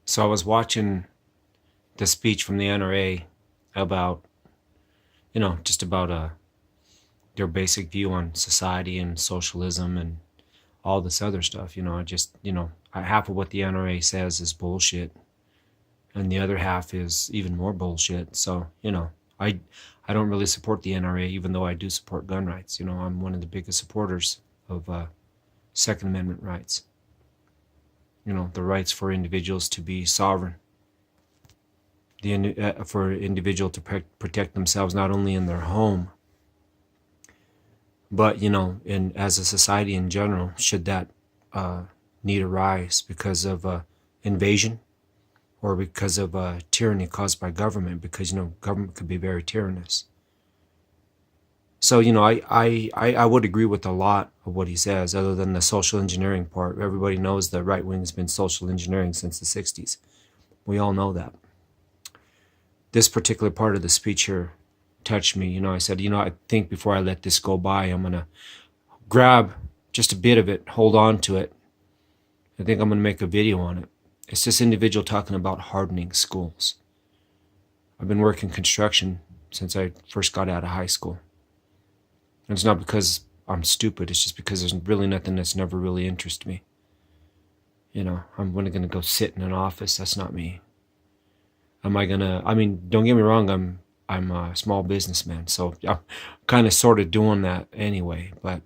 So I was watching the speech from the NRA about, just about their basic view on society and socialism and all this other stuff. Half of what the NRA says is bullshit, and the other half is even more bullshit. So, I don't really support the NRA, even though I do support gun rights. I'm one of the biggest supporters of Second Amendment rights. The rights for individuals to be sovereign, for individual to protect themselves not only in their home, but as a society in general, should that need arise because of invasion or because of tyranny caused by government, because government could be very tyrannous. So I would agree with a lot of what he says, other than the social engineering part. Everybody knows the right wing has been social engineering since the 60s. We all know that. This particular part of the speech here touched me. I said, I think before I let this go by, I'm going to grab just a bit of it, hold on to it. I think I'm going to make a video on it. It's this individual talking about hardening schools. I've been working construction since I first got out of high school. And it's not because I'm stupid. It's just because there's really nothing that's never really interested me. I'm going to go sit in an office. That's not me. Don't get me wrong, I'm a small businessman, so I'm kind of sort of doing that anyway. But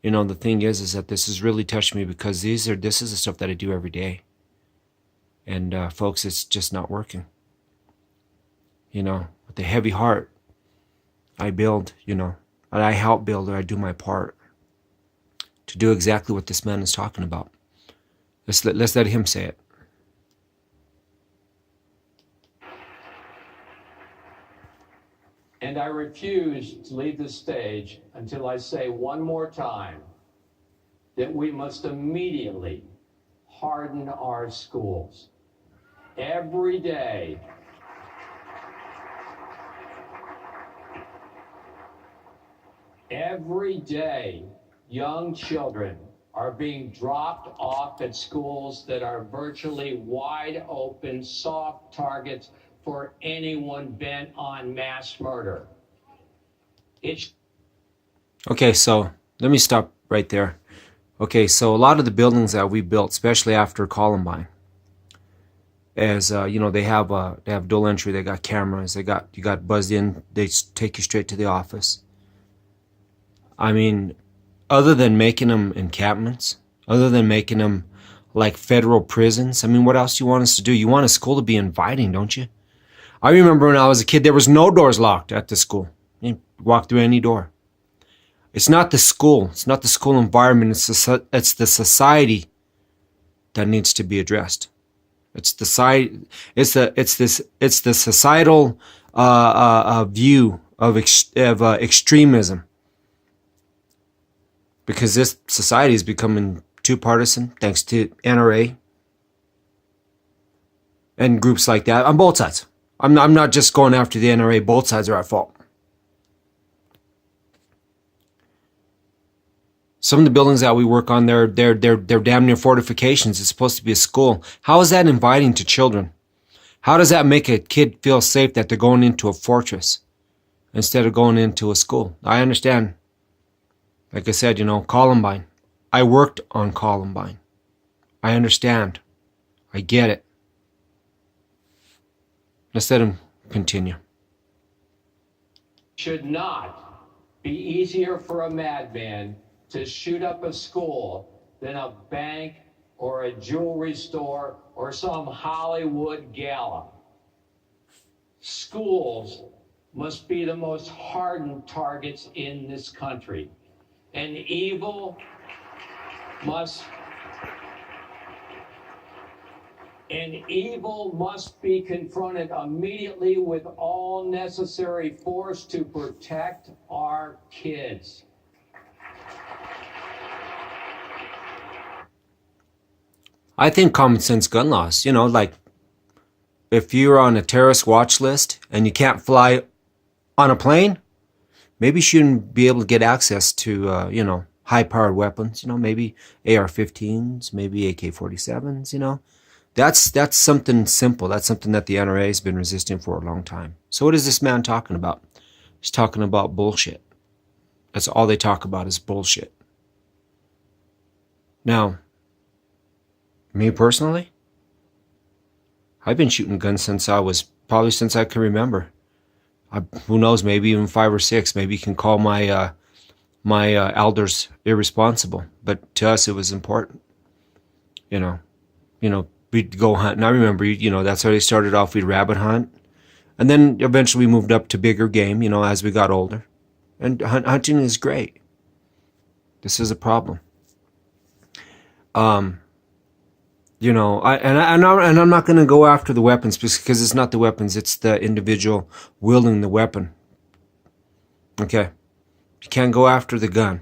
the thing is that this has really touched me, because this is the stuff that I do every day. And folks, it's just not working. With a heavy heart, I build, I help build, or I do my part to do exactly what this man is talking about. Let's let him say it. And I refuse to leave the stage until I say one more time that we must immediately harden our schools. Every day, young children are being dropped off at schools that are virtually wide open, soft targets for anyone bent on mass murder. Okay, so let me stop right there. Okay, so a lot of the buildings that we built, especially after Columbine, as they have dual entry, they got cameras, you got buzzed in, they take you straight to the office. Other than making them encampments, other than making them like federal prisons, what else do you want us to do? You want a school to be inviting, don't you? I remember when I was a kid, there was no doors locked at the school. You walk through any door. It's not the school. It's not the school environment. It's the society that needs to be addressed. It's the societal view of extremism. Because this society is becoming too partisan, thanks to NRA and groups like that on both sides. I'm not just going after the NRA. Both sides are at fault. Some of the buildings that we work on, they're damn near fortifications. It's supposed to be a school. How is that inviting to children? How does that make a kid feel safe that they're going into a fortress instead of going into a school? I understand. Like I said, Columbine. I worked on Columbine. I understand. I get it. Let's let him continue. Should not be easier for a madman to shoot up a school than a bank or a jewelry store or some Hollywood gala. Schools must be the most hardened targets in this country. And evil must be confronted immediately with all necessary force to protect our kids. I think common sense gun laws, like if you're on a terrorist watch list and you can't fly on a plane, maybe you shouldn't be able to get access to, high-powered weapons, maybe AR-15s, maybe AK-47s, That's something simple. That's something that the NRA has been resisting for a long time. So what is this man talking about? He's talking about bullshit. That's all they talk about is bullshit. Now, me personally, I've been shooting guns since I can remember. Who knows? Maybe even 5 or 6. Maybe you can call my elders irresponsible, but to us it was important. You know, we'd go hunt, and I remember, that's how they started off. We'd rabbit hunt, and then eventually we moved up to bigger game. As we got older, and hunting is great. This is a problem. I'm not going to go after the weapons because it's not the weapons; it's the individual wielding the weapon. Okay, you can't go after the gun.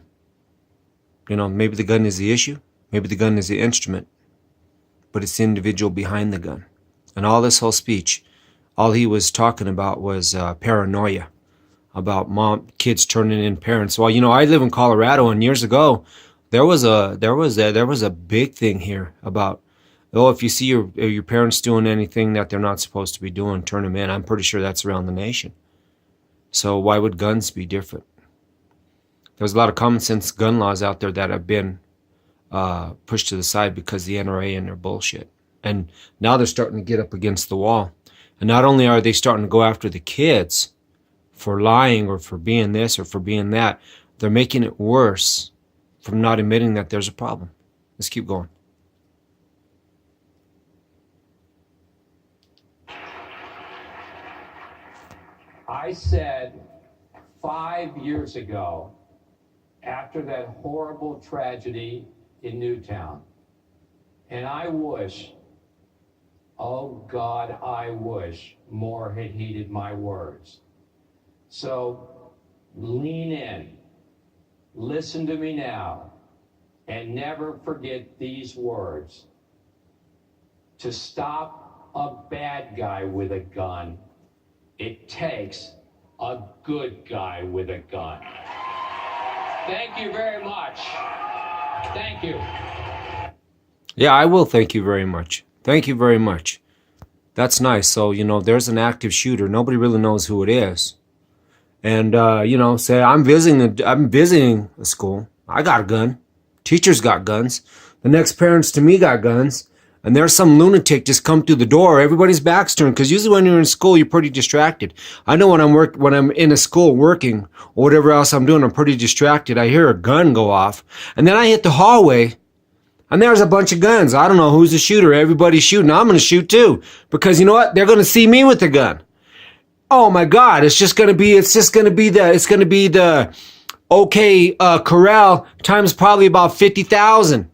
Maybe the gun is the issue, maybe the gun is the instrument, but it's the individual behind the gun. And all this whole speech, all he was talking about was paranoia about kids turning in parents. Well, I live in Colorado, and years ago, there was a big thing here about, if you see your parents doing anything that they're not supposed to be doing, turn them in. I'm pretty sure that's around the nation. So why would guns be different? There's a lot of common sense gun laws out there that have been pushed to the side because the NRA and their bullshit. And now they're starting to get up against the wall. And not only are they starting to go after the kids for lying or for being this or for being that, they're making it worse from not admitting that there's a problem. Let's keep going. I said 5 years ago, after that horrible tragedy in Newtown, and I wish, oh God, I wish more had heeded my words. So lean in, listen to me now, and never forget these words. To stop a bad guy with a gun, it takes a good guy with a gun. Thank you very much. Thank you. Yeah, I will thank you very much. Thank you very much. That's nice. So, there's an active shooter. Nobody really knows who it is. And, say, I'm visiting a school. I got a gun. Teachers got guns. The next parents to me got guns. And there's some lunatic just come through the door. Everybody's back's turned, because usually when you're in school, you're pretty distracted. I know when I'm in a school working or whatever else I'm doing, I'm pretty distracted. I hear a gun go off, and then I hit the hallway, and there's a bunch of guns. I don't know who's the shooter. Everybody's shooting. I'm going to shoot too, because you know what? They're going to see me with the gun. Oh my God! It's going to be the OK Corral times probably about 50,000.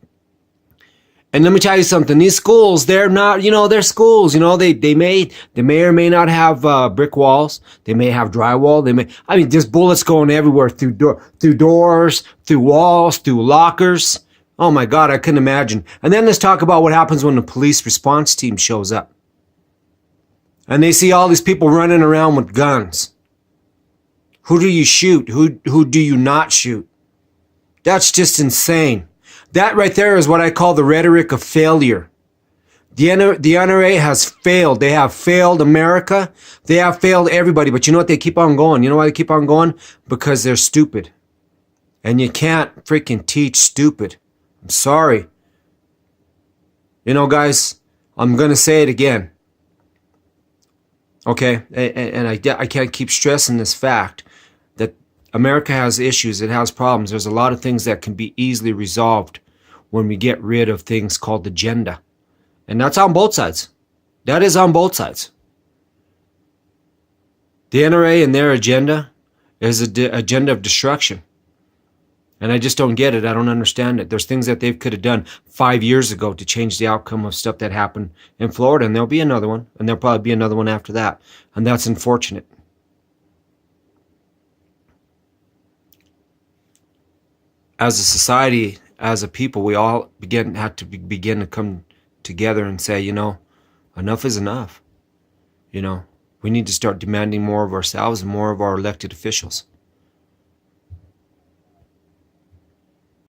And let me tell you something. These schools, they're not, they're schools. They may or may not have brick walls. They may have drywall. There's bullets going everywhere through doors, through walls, through lockers. Oh my God, I couldn't imagine. And then let's talk about what happens when the police response team shows up. And they see all these people running around with guns. Who do you shoot? Who do you not shoot? That's just insane. That right there is what I call the rhetoric of failure. The NRA has failed. They have failed America. They have failed everybody. But you know what? They keep on going. You know why they keep on going? Because they're stupid. And you can't freaking teach stupid. I'm sorry. Guys, I'm going to say it again. Okay? And I can't keep stressing this fact that America has issues. It has problems. There's a lot of things that can be easily resolved when we get rid of things called agenda. And that's on both sides. That is on both sides. The NRA and their agenda is an agenda of destruction. And I just don't get it. I don't understand it. There's things that they could have done 5 years ago to change the outcome of stuff that happened in Florida. And there'll be another one. And there'll probably be another one after that. And that's unfortunate. As a society, as a people, we all have to begin to come together and say, enough is enough. We need to start demanding more of ourselves and more of our elected officials.